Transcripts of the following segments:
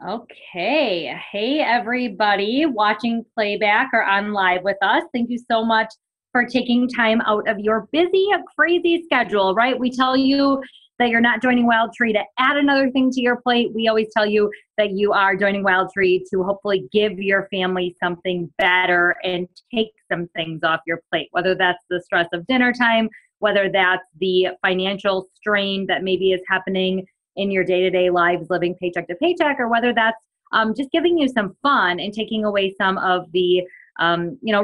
Okay. Hey, everybody watching playback or on live with us. Thank you so much for taking time out of your busy, crazy schedule, right? We tell you that you're not joining Wild Tree to add another thing to your plate. We always tell you that you are joining Wild Tree to hopefully give your family something better and take some things off your plate, whether that's the stress of dinner time, whether that's the financial strain that maybe is happening in your day-to-day lives living paycheck to paycheck, or whether that's just giving you some fun and taking away some of the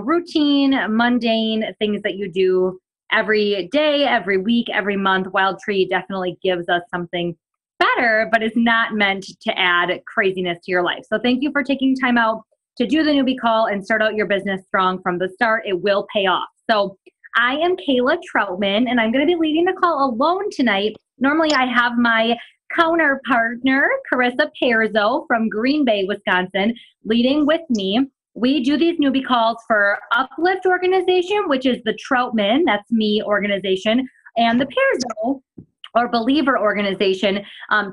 routine, mundane things that you do every day, every week, every month. Wild Tree definitely gives us something better, but is not meant to add craziness to your life. So thank you for taking time out to do the newbie call and start out your business strong from the start. It will pay off. So I am Kayla Troutman, and I'm going to be leading the call alone tonight. Normally I have my counter partner, Carissa Perzo from Green Bay, Wisconsin, leading with me. We do these newbie calls for Uplift organization, which is the Troutman, that's me organization, and the Perzo or Believer organization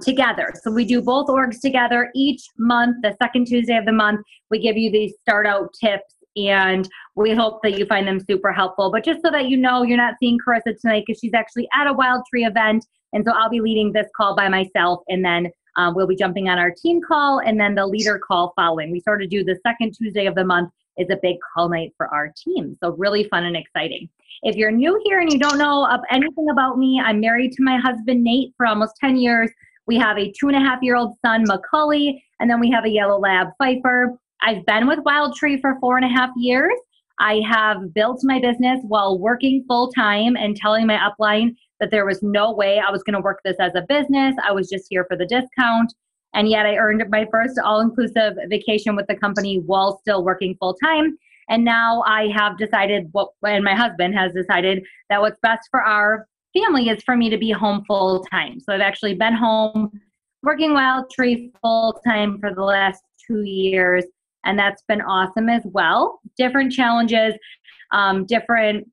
together. So we do both orgs together each month, the second Tuesday of the month. We give you these start out tips, and we hope that you find them super helpful. But just so that you know, you're not seeing Carissa tonight because she's actually at a Wild Tree event. And so I'll be leading this call by myself, and then we'll be jumping on our team call and then the leader call following. We sort of do the second Tuesday of the month is a big call night for our team. So really fun and exciting. If you're new here and you don't know anything about me, I'm married to my husband, Nate, for almost 10 years. We have a 2.5-year-old son, Macaulay, and then we have a yellow lab, Pfeiffer. I've been with Wild Tree for 4.5 years. I have built my business while working full time and telling my upline that there was no way I was going to work this as a business. I was just here for the discount. And yet I earned my first all-inclusive vacation with the company while still working full time. And now I have decided and my husband has decided that what's best for our family is for me to be home full time. So I've actually been home working Wild Tree full time for the last 2 years. And that's been awesome as well. Different challenges, different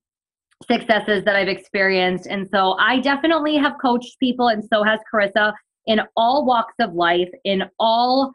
successes that I've experienced. And so I definitely have coached people, and so has Carissa, in all walks of life, in all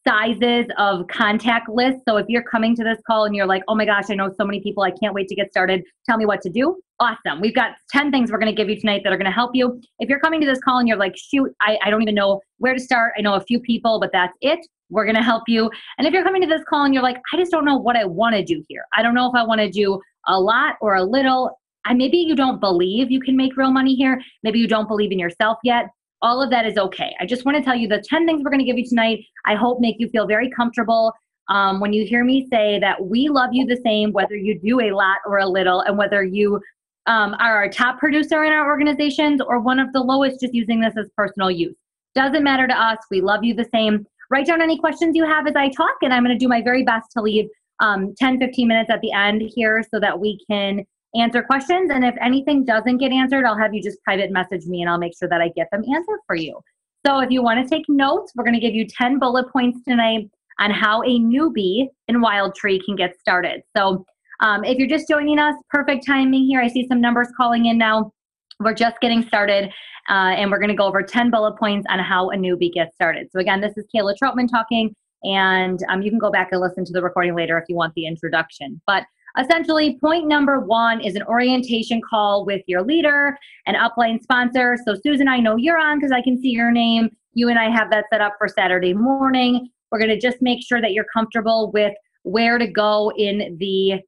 sizes of contact lists. So if you're coming to this call and you're like, oh my gosh, I know so many people, I can't wait to get started, tell me what to do. Awesome. We've got 10 things we're going to give you tonight that are going to help you. If you're coming to this call and you're like, shoot, I don't even know where to start. I know a few people, but that's it. We're going to help you. And if you're coming to this call and you're like, I just don't know what I want to do here. I don't know if I want to do a lot or a little. Maybe you don't believe you can make real money here. Maybe you don't believe in yourself yet. All of that is okay. I just want to tell you the 10 things we're going to give you tonight, I hope make you feel very comfortable when you hear me say that we love you the same, whether you do a lot or a little, and whether you are a top producer in our organizations or one of the lowest, just using this as personal use. Doesn't matter to us. We love you the same. Write down any questions you have as I talk, and I'm going to do my very best to leave 10, 15 minutes at the end here so that we can answer questions. And if anything doesn't get answered, I'll have you just private message me and I'll make sure that I get them answered for you. So if you want to take notes, we're going to give you 10 bullet points tonight on how a newbie in Wild Tree can get started. So if you're just joining us, perfect timing here. I see some numbers calling in now. We're just getting started, and we're going to go over 10 bullet points on how a newbie gets started. So again, this is Kayla Troutman talking, and you can go back and listen to the recording later if you want the introduction. But essentially, point number 1 is an orientation call with your leader, an upline sponsor. So Susan, I know you're on because I can see your name. You and I have that set up for Saturday morning. We're going to just make sure that you're comfortable with where to go in the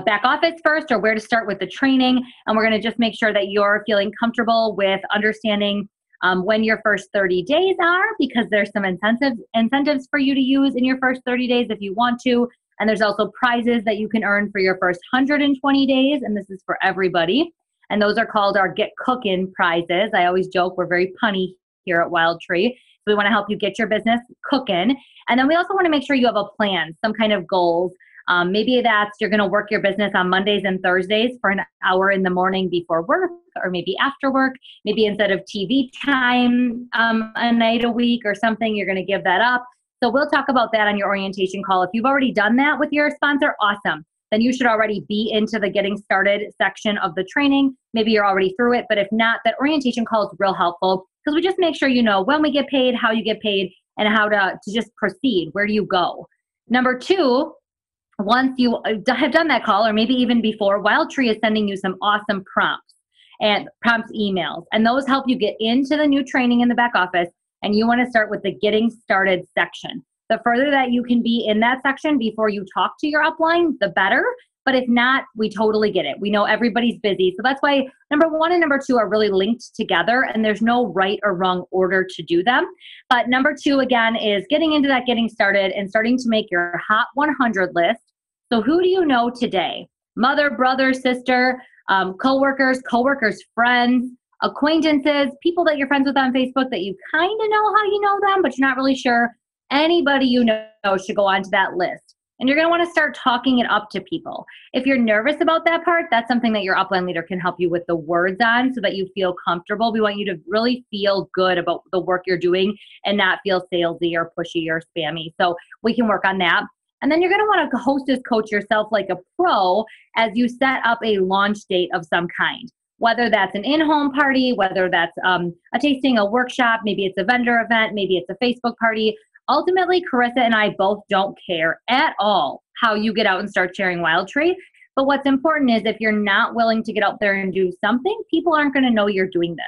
back office first, or where to start with the training. And we're going to just make sure that you're feeling comfortable with understanding when your first 30 days are, because there's some incentives for you to use in your first 30 days if you want to. And there's also prizes that you can earn for your first 120 days. And this is for everybody. And those are called our Get Cookin' prizes. I always joke we're very punny here at Wild Tree. So we want to help you get your business cooking. And then we also want to make sure you have a plan, some kind of goals. Maybe that's you're going to work your business on Mondays and Thursdays for an hour in the morning before work, or maybe after work. Maybe instead of TV time a night a week or something, you're going to give that up. So we'll talk about that on your orientation call. If you've already done that with your sponsor, awesome. Then you should already be into the getting started section of the training. Maybe you're already through it, but if not, that orientation call is real helpful because we just make sure you know when we get paid, how you get paid, and how to just proceed. Where do you go? Number two, once you have done that call, or maybe even before, Wildtree is sending you some awesome prompts and prompts emails. And those help you get into the new training in the back office. And you want to start with the getting started section. The further that you can be in that section before you talk to your upline, the better. But if not, we totally get it. We know everybody's busy. So that's why number one and number two are really linked together, and there's no right or wrong order to do them. But number two, again, is getting into that getting started and starting to make your Hot 100 list. So who do you know today? Mother, brother, sister, coworkers, friends, acquaintances, people that you're friends with on Facebook that you kind of know how you know them, but you're not really sure. Anybody you know should go onto that list. And you're going to want to start talking it up to people. If you're nervous about that part, that's something that your upline leader can help you with the words on so that you feel comfortable. We want you to really feel good about the work you're doing and not feel salesy or pushy or spammy. So we can work on that. And then you're going to want to hostess coach yourself like a pro as you set up a launch date of some kind. Whether that's an in-home party, whether that's a tasting, a workshop, maybe it's a vendor event, maybe it's a Facebook party. Ultimately, Carissa and I both don't care at all how you get out and start sharing Wildtree. But what's important is if you're not willing to get out there and do something, people aren't going to know you're doing this.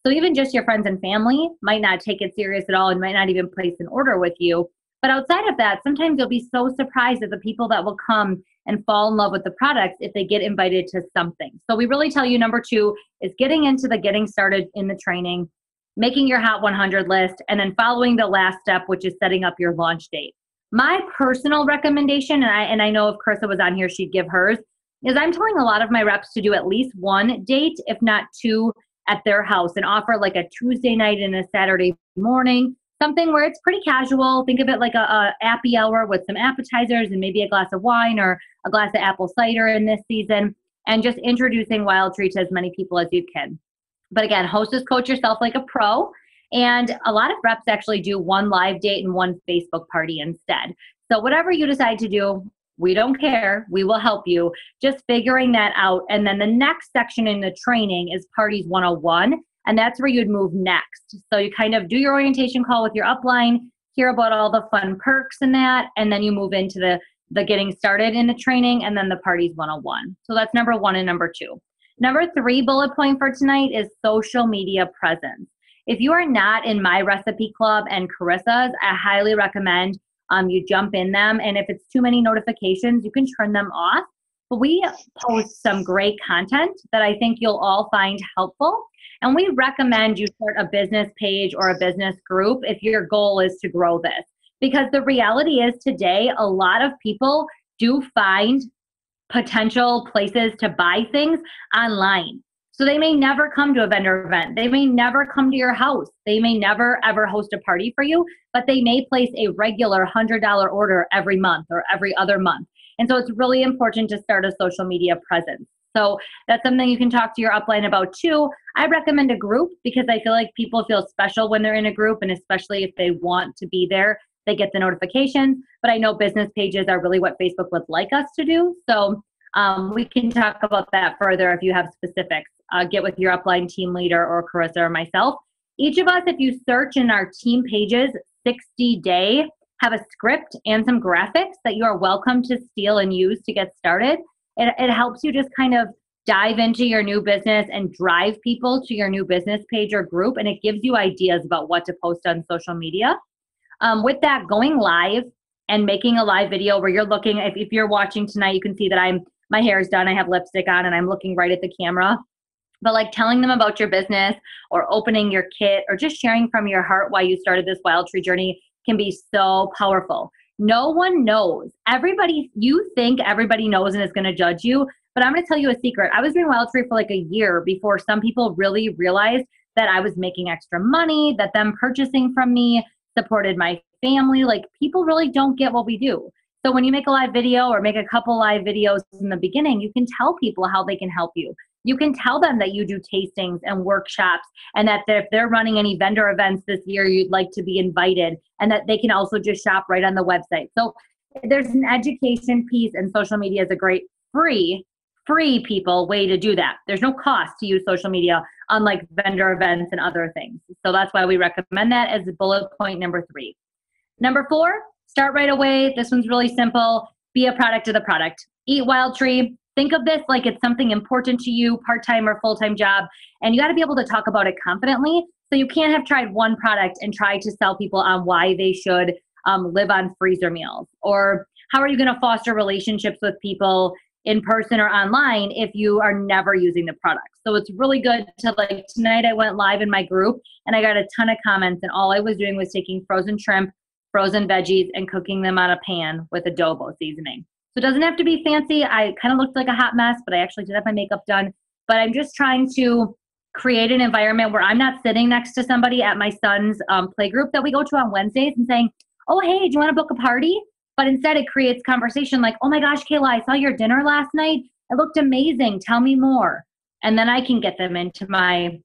So even just your friends and family might not take it serious at all and might not even place an order with you. But outside of that, sometimes you'll be so surprised at the people that will come and fall in love with the products if they get invited to something. So we really tell you number two is getting into the getting started in the training, making your Hot 100 list, and then following the last step, which is setting up your launch date. My personal recommendation, and I know if Carissa was on here, she'd give hers, is I'm telling a lot of my reps to do at least one date, if not two, at their house and offer like a Tuesday night and a Saturday morning, something where it's pretty casual. Think of it like a happy hour with some appetizers and maybe a glass of wine or a glass of apple cider in this season, and just introducing Wildtree to as many people as you can. But again, hostess coach yourself like a pro. And a lot of reps actually do one live date and one Facebook party instead. So whatever you decide to do, we don't care. We will help you. Just figuring that out. And then the next section in the training is Parties 101. And that's where you'd move next. So you kind of do your orientation call with your upline, hear about all the fun perks and that, and then you move into the getting started in the training and then the Parties 101. So that's number one and number two. Number three bullet point for tonight is social media presence. If you are not in my recipe club and Carissa's, I highly recommend you jump in them. And if it's too many notifications, you can turn them off. But we post some great content that I think you'll all find helpful. And we recommend you start a business page or a business group if your goal is to grow this. Because the reality is today, a lot of people do find potential places to buy things online. So they may never come to a vendor event. They may never come to your house. They may never ever host a party for you, but they may place a regular $100 order every month or every other month. And so it's really important to start a social media presence. So that's something you can talk to your upline about too. I recommend a group because I feel like people feel special when they're in a group, and especially if they want to be there, they get the notifications. But I know business pages are really what Facebook would like us to do. So we can talk about that further if you have specifics. Get with your upline team leader or Carissa or myself. Each of us, if you search in our team pages, 60-day, have a script and some graphics that you are welcome to steal and use to get started. It helps you just kind of dive into your new business and drive people to your new business page or group, and it gives you ideas about what to post on social media. With that, going live and making a live video where you're looking, if you're watching tonight, you can see that my hair is done, I have lipstick on, and I'm looking right at the camera. But like telling them about your business or opening your kit or just sharing from your heart why you started this Wildtree journey can be so powerful. No one knows. You think everybody knows and is going to judge you, but I'm going to tell you a secret. I was doing Wildtree for like a year before some people really realized that I was making extra money, that them purchasing from me supported my family. Like, people really don't get what we do. So when you make a live video or make a couple live videos in the beginning, you can tell people how they can help you. You can tell them that you do tastings and workshops, and that if they're running any vendor events this year, you'd like to be invited, and that they can also just shop right on the website. So there's an education piece, and social media is a great free people way to do that. There's no cost to use social media, unlike vendor events and other things. So that's why we recommend that as bullet point number 3. Number 4, start right away. This one's really simple. Be a product of the product. Eat Wild Tree. Think of this like it's something important to you, part-time or full-time job, and you got to be able to talk about it confidently. So you can't have tried one product and try to sell people on why they should live on freezer meals. Or how are you going to foster relationships with people in person or online if you are never using the product? So it's really good to, like, tonight I went live in my group and I got a ton of comments, and all I was doing was taking frozen shrimp, frozen veggies, and cooking them on a pan with adobo seasoning. So it doesn't have to be fancy. I kind of looked like a hot mess, but I actually did have my makeup done. But I'm just trying to create an environment where I'm not sitting next to somebody at my son's play group that we go to on Wednesdays and saying, oh, hey, do you want to book a party? But instead it creates conversation like, oh my gosh, Kayla, I saw your dinner last night. It looked amazing. Tell me more. And then I can get them into my,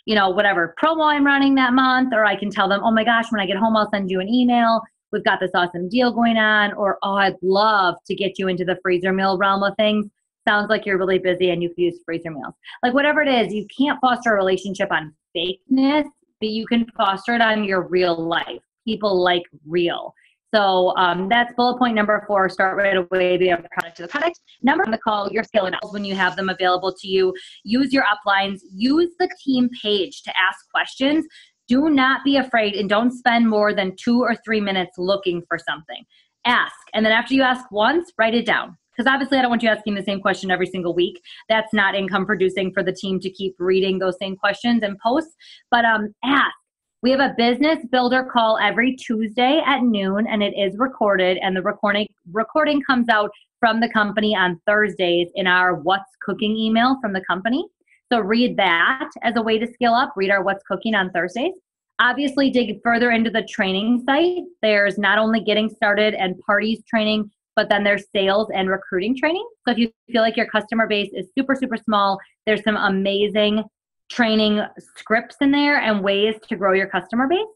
whatever promo I'm running that month, or I can tell them, oh my gosh, when I get home, I'll send you an email. We've got this awesome deal going on. Or, oh, I'd love to get you into the freezer meal realm of things. Sounds like you're really busy and you could use freezer meals. Like, whatever it is, you can't foster a relationship on fakeness, but you can foster it on your real life. People like real. So that's bullet point number 4, start right away, be a product to the product. Number 1, call your skill and when you have them available to you. Use your uplines, use the team page to ask questions. Do not be afraid, and don't spend more than 2 or 3 minutes looking for something. Ask, and then after you ask once, write it down. Because obviously I don't want you asking the same question every single week. That's not income producing for the team to keep reading those same questions and posts. But ask. We have a business builder call every Tuesday at noon, and it is recorded, and the recording comes out from the company on Thursdays in our What's Cooking email from the company. So read that as a way to scale up. Read our What's Cooking on Thursdays. Obviously, dig further into the training site. There's not only getting started and parties training, but then there's sales and recruiting training. So if you feel like your customer base is super, super small, there's some amazing training scripts in there and ways to grow your customer base.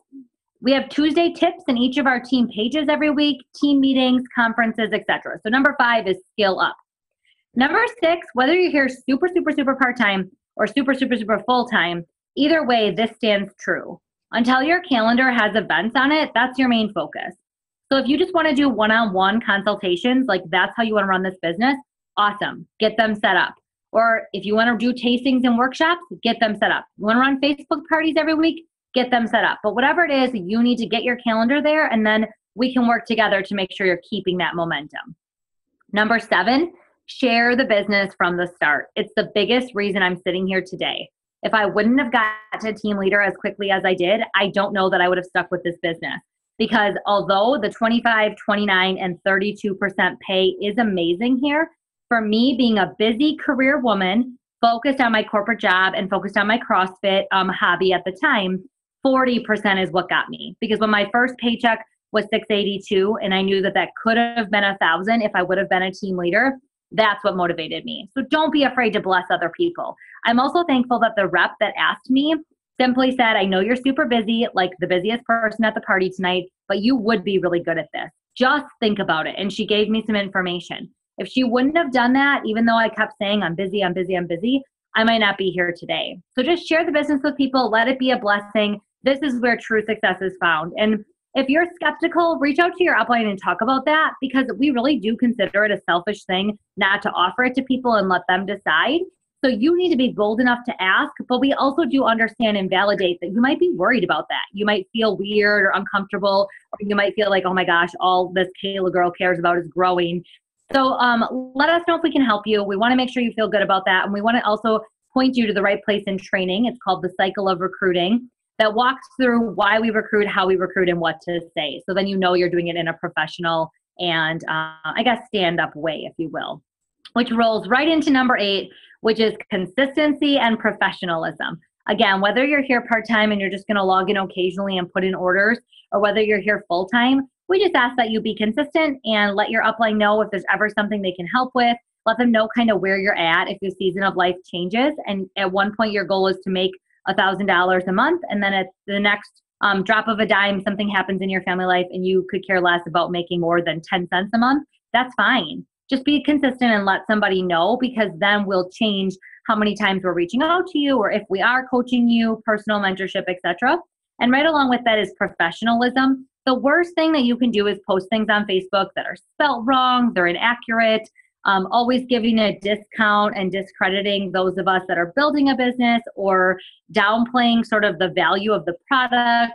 We have Tuesday tips in each of our team pages every week, team meetings, conferences, etc. So number 5 is scale up. Number 6, whether you're here super, super, super part-time or super, super, super full-time, either way, this stands true. Until your calendar has events on it, that's your main focus. So if you just want to do one-on-one consultations, like that's how you want to run this business, awesome. Get them set up. Or if you want to do tastings and workshops, get them set up. You want to run Facebook parties every week, get them set up. But whatever it is, you need to get your calendar there, and then we can work together to make sure you're keeping that momentum. Number 7, share the business from the start. It's the biggest reason I'm sitting here today. If I wouldn't have got to team leader as quickly as I did, I don't know that I would have stuck with this business. Because although the 25, 29, and 32% pay is amazing here, for me, being a busy career woman, focused on my corporate job and focused on my CrossFit hobby at the time, 40% is what got me. Because when my first paycheck was $682, and I knew that that could have been $1,000 if I would have been a team leader, that's what motivated me. So don't be afraid to bless other people. I'm also thankful that the rep that asked me simply said, I know you're super busy, like the busiest person at the party tonight, but you would be really good at this. Just think about it. And she gave me some information. If she wouldn't have done that, even though I kept saying, I'm busy, I'm busy, I'm busy, I might not be here today. So just share the business with people. Let it be a blessing. This is where true success is found. And if you're skeptical, reach out to your upline and talk about that, because we really do consider it a selfish thing not to offer it to people and let them decide. So you need to be bold enough to ask, but we also do understand and validate that you might be worried about that. You might feel weird or uncomfortable, or you might feel like, oh my gosh, all this Kayla girl cares about is growing. So let us know if we can help you. We want to make sure you feel good about that. And we want to also point you to the right place in training. It's called the Cycle of Recruiting, that walks through why we recruit, how we recruit, and what to say. So then you know you're doing it in a professional and stand-up way, if you will, which rolls right into number 8, which is consistency and professionalism. Again, whether you're here part-time and you're just going to log in occasionally and put in orders, or whether you're here full-time, we just ask that you be consistent and let your upline know if there's ever something they can help with. Let them know kind of where you're at if your season of life changes. And at one point, your goal is to make $1,000 a month. And then at the next drop of a dime, something happens in your family life and you could care less about making more than 10 cents a month. That's fine. Just be consistent and let somebody know, because then we'll change how many times we're reaching out to you, or if we are coaching you, personal mentorship, etc. And right along with that is professionalism. The worst thing that you can do is post things on Facebook that are spelled wrong, they're inaccurate, always giving a discount and discrediting those of us that are building a business, or downplaying sort of the value of the product.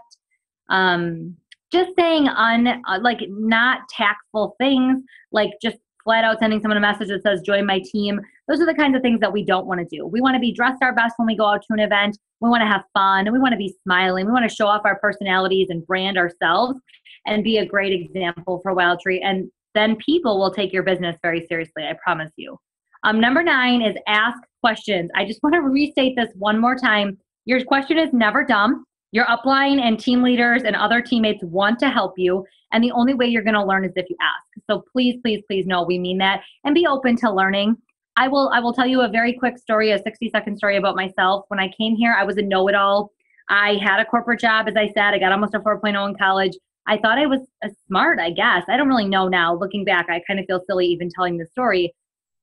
Just saying like not tactful things, like just flat out sending someone a message that says, join my team. Those are the kinds of things that we don't want to do. We want to be dressed our best when we go out to an event. We want to have fun, and we want to be smiling. We want to show off our personalities and brand ourselves and be a great example for WildTree. And then people will take your business very seriously, I promise you. Number 9 is ask questions. I just want to restate this one more time. Your question is never dumb. Your upline and team leaders and other teammates want to help you, and the only way you're going to learn is if you ask. So please, please, please know we mean that, and be open to learning. I will tell you a very quick story, a 60-second story about myself. When I came here, I was a know-it-all. I had a corporate job, as I said. I got almost a 4.0 in college. I thought I was smart, I guess. I don't really know now. Looking back, I kind of feel silly even telling the story.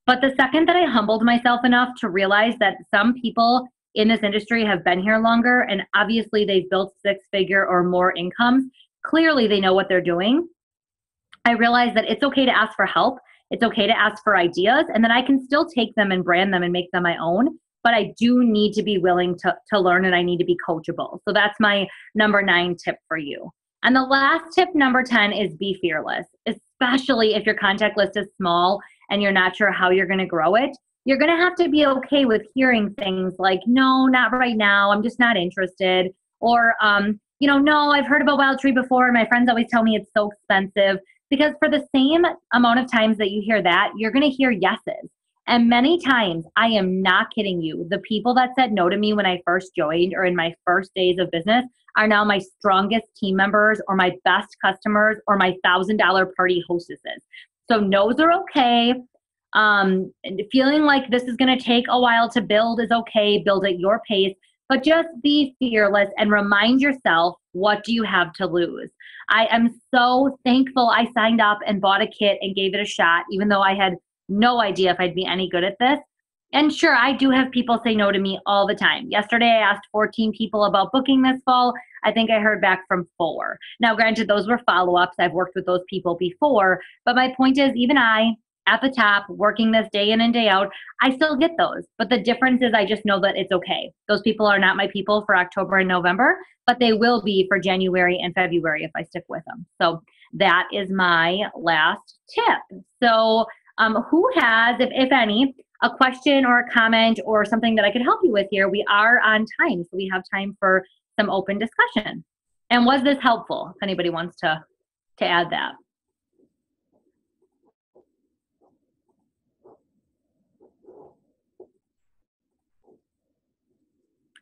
But the second that I humbled myself enough to realize that some people in this industry have been here longer, and obviously they've built 6-figure or more incomes, clearly they know what they're doing, I realized that it's okay to ask for help. It's okay to ask for ideas, and then I can still take them and brand them and make them my own. But I do need to be willing to learn, and I need to be coachable. So that's my number 9 tip for you. And the last tip, number 10, is be fearless, especially if your contact list is small and you're not sure how you're going to grow it. You're going to have to be okay with hearing things like, no, not right now. I'm just not interested. Or, no, I've heard about WildTree before, and my friends always tell me it's so expensive. Because for the same amount of times that you hear that, you're going to hear yeses. And many times, I am not kidding you, the people that said no to me when I first joined or in my first days of business are now my strongest team members, or my best customers, or my $1,000 party hostesses. So no's are okay. Feeling like this is going to take a while to build is okay. Build at your pace, but just be fearless and remind yourself, what do you have to lose? I am so thankful I signed up and bought a kit and gave it a shot, even though I had no idea if I'd be any good at this. And sure, I do have people say no to me all the time. Yesterday, I asked 14 people about booking this fall. I think I heard back from 4. Now, granted, those were follow-ups. I've worked with those people before. But my point is, even I, at the top, working this day in and day out, I still get those. But the difference is I just know that it's okay. Those people are not my people for October and November, but they will be for January and February if I stick with them. So that is my last tip. So who has, if any, a question or a comment or something that I could help you with here? We are on time, so we have time for some open discussion. And was this helpful? If anybody wants to add that.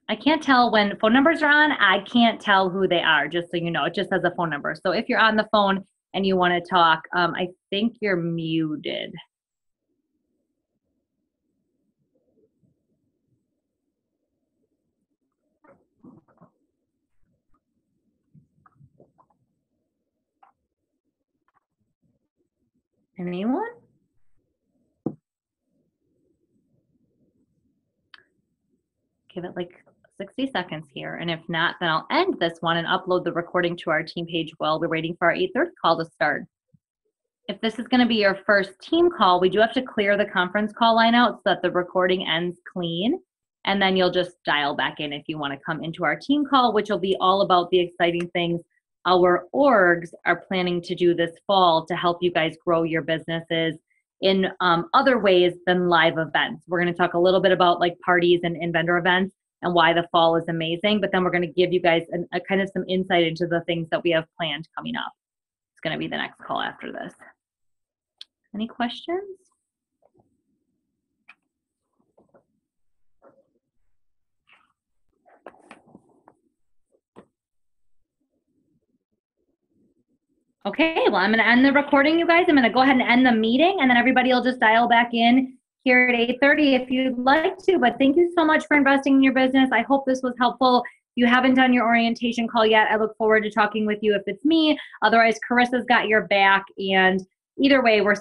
I can't tell when phone numbers are on. I can't tell who they are, just so you know. It just says a phone number. So if you're on the phone and you want to talk, I think you're muted. Anyone? Give it like 60 seconds here. And if not, then I'll end this one and upload the recording to our team page while we're waiting for our 8:30 call to start. If this is going to be your first team call, we do have to clear the conference call line out so that the recording ends clean. And then you'll just dial back in if you want to come into our team call, which will be all about the exciting things our orgs are planning to do this fall to help you guys grow your businesses in other ways than live events. We're going to talk a little bit about like parties and vendor events and why the fall is amazing, but then we're going to give you guys a kind of some insight into the things that we have planned coming up. It's going to be the next call after this. Any questions? Okay, well, I'm going to end the recording, you guys. I'm going to go ahead and end the meeting, and then everybody will just dial back in here at 8:30 if you'd like to. But thank you so much for investing in your business. I hope this was helpful. If you haven't done your orientation call yet, I look forward to talking with you if it's me. Otherwise, Carissa's got your back, and either way, we're